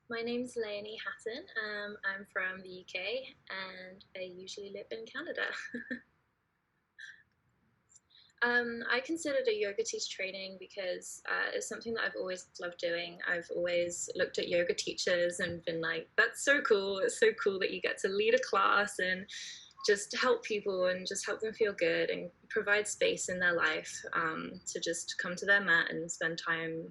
My name's Leonie Hatton. I'm from the UK and I usually live in Canada. I considered a yoga teacher training because it's something that I've always loved doing. I've always looked at yoga teachers and been like, that's so cool. It's so cool that you get to lead a class and just help people and just help them feel good and provide space in their life to just come to their mat and spend time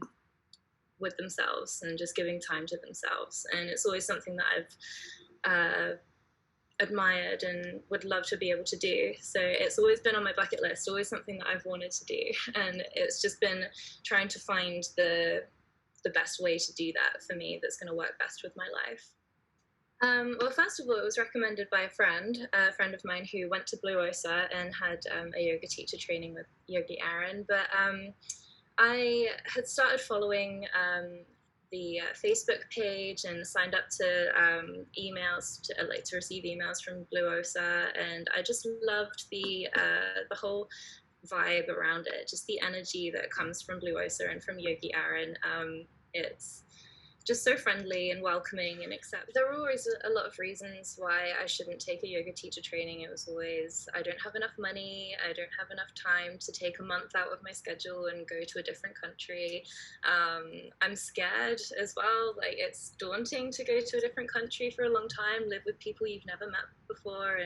with themselves and just giving time to themselves. And it's always something that I've admired and would love to be able to do. So it's always been on my bucket list, always something that I've wanted to do. And it's just been trying to find the best way to do that for me that's going to work best with my life. Well, first of all, it was recommended by a friend of mine who went to Blue Osa and had a yoga teacher training with Yogi Aaron. But I had started following the Facebook page and signed up to emails to receive emails from Blue Osa, and I just loved the whole vibe around it, just the energy that comes from Blue Osa and from Yogi Aaron. It's just so friendly and welcoming and accept. There were always a lot of reasons why I shouldn't take a yoga teacher training. It was always, I don't have enough money, I don't have enough time to take a month out of my schedule and go to a different country. I'm scared as well. Like, it's daunting to go to a different country for a long time, live with people you've never met before,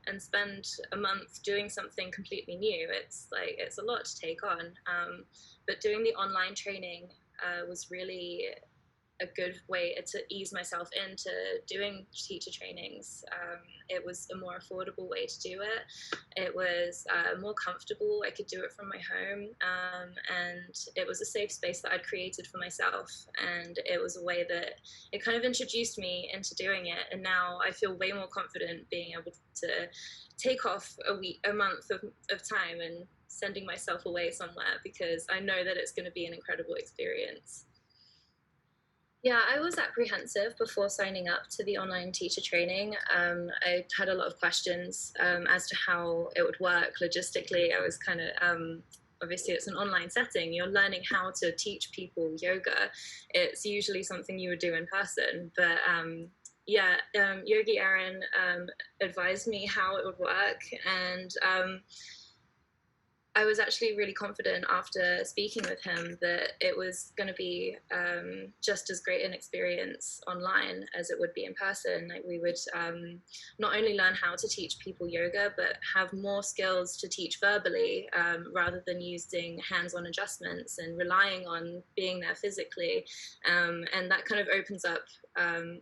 and spend a month doing something completely new. It's a lot to take on. But doing the online training was really a good way to ease myself into doing teacher trainings. It was a more affordable way to do it. It was more comfortable. I could do it from my home, and it was a safe space that I'd created for myself. And it was a way that it kind of introduced me into doing it. And now I feel way more confident being able to take off a month of time and sending myself away somewhere because I know that it's going to be an incredible experience. Yeah, I was apprehensive before signing up to the online teacher training. I had a lot of questions as to how it would work logistically. I was kind of obviously it's an online setting. You're learning how to teach people yoga. It's usually something you would do in person, but Yogi Aaron advised me how it would work, and I was actually really confident after speaking with him that it was going to be just as great an experience online as it would be in person. Like, we would not only learn how to teach people yoga, but have more skills to teach verbally rather than using hands-on adjustments and relying on being there physically. And that kind of opens up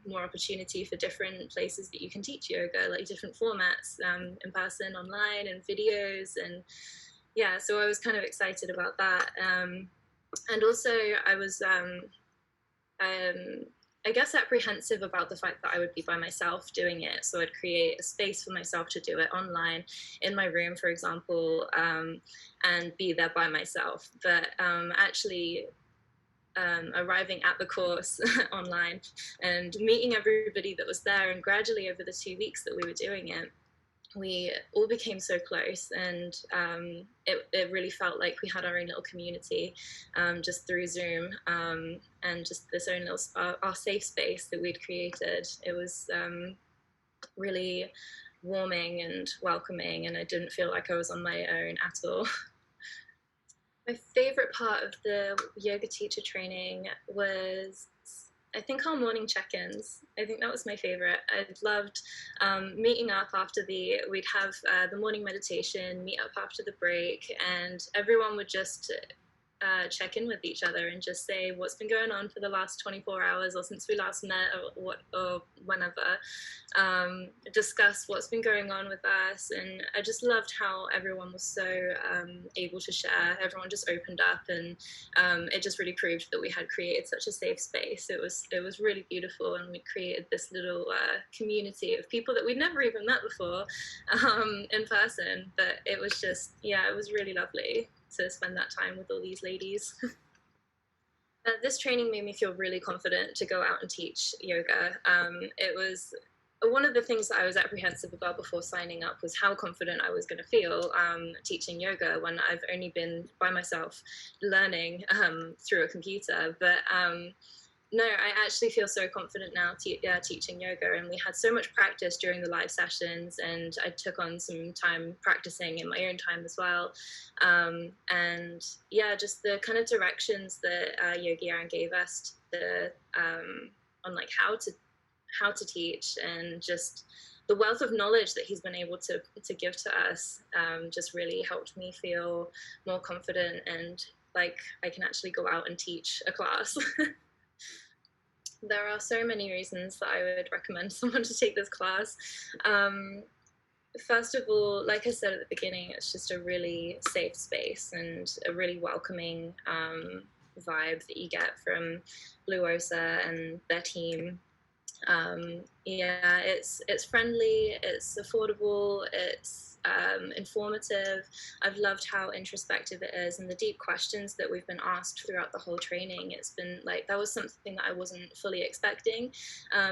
more opportunity for different places that you can teach yoga, like different formats, in person, online, and videos. And yeah, so I was kind of excited about that. And also I was, I guess, apprehensive about the fact that I would be by myself doing it. So I'd create a space for myself to do it online in my room, for example, and be there by myself. But actually arriving at the course online and meeting everybody that was there, and gradually over the 2 weeks that we were doing it, we all became so close, and it really felt like we had our own little community just through Zoom, and just this own little our safe space that we'd created. It was really warming and welcoming, and I didn't feel like I was on my own at all. My favorite part of the yoga teacher training was, I think, our morning check-ins. I think that was my favorite. I loved meeting up after we'd have the morning meditation, meet up after the break, and everyone would just check in with each other and just say what's been going on for the last 24 hours or since we last met, or whenever. Discuss what's been going on with us, and I just loved how everyone was so able to share. Everyone just opened up, and it just really proved that we had created such a safe space. It was really beautiful, and we created this little community of people that we'd never even met before in person. But it was just, yeah, it was really lovely to spend that time with all these ladies. This training made me feel really confident to go out and teach yoga. It was one of the things that I was apprehensive about before signing up was how confident I was going to feel teaching yoga when I've only been by myself learning through a computer. But No, I actually feel so confident now teaching yoga, and we had so much practice during the live sessions, and I took on some time practicing in my own time as well. And yeah, just the kind of directions that Yogi Aaron gave us on like how to teach, and just the wealth of knowledge that he's been able to give to us just really helped me feel more confident, and like I can actually go out and teach a class. There are so many reasons that I would recommend someone to take this class. Um, First of all, like I said at the beginning, it's just a really safe space and a really welcoming vibe that you get from Blue Osa and their team. Yeah, it's friendly, it's affordable, it's informative. I've loved how introspective it is, and the deep questions that we've been asked throughout the whole training. It's been like that was something that I wasn't fully expecting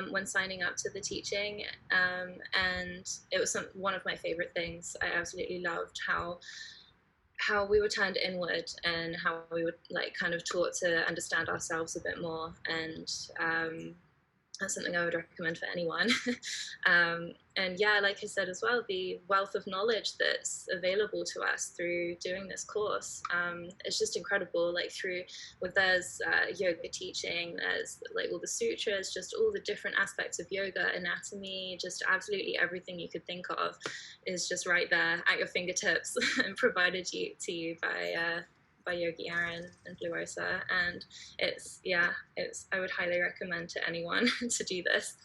when signing up to the teaching, and it was one of my favorite things. I absolutely loved how we were turned inward, and how we were like kind of taught to understand ourselves a bit more, and that's something I would recommend for anyone. And yeah, like I said as well, the wealth of knowledge that's available to us through doing this course is just incredible. Like through with there's yoga teaching, there's like all the sutras, just all the different aspects of yoga, anatomy, just absolutely everything you could think of is just right there at your fingertips and provided to you by Yogi Aaron and Blue Osa, and it's I would highly recommend to anyone to do this.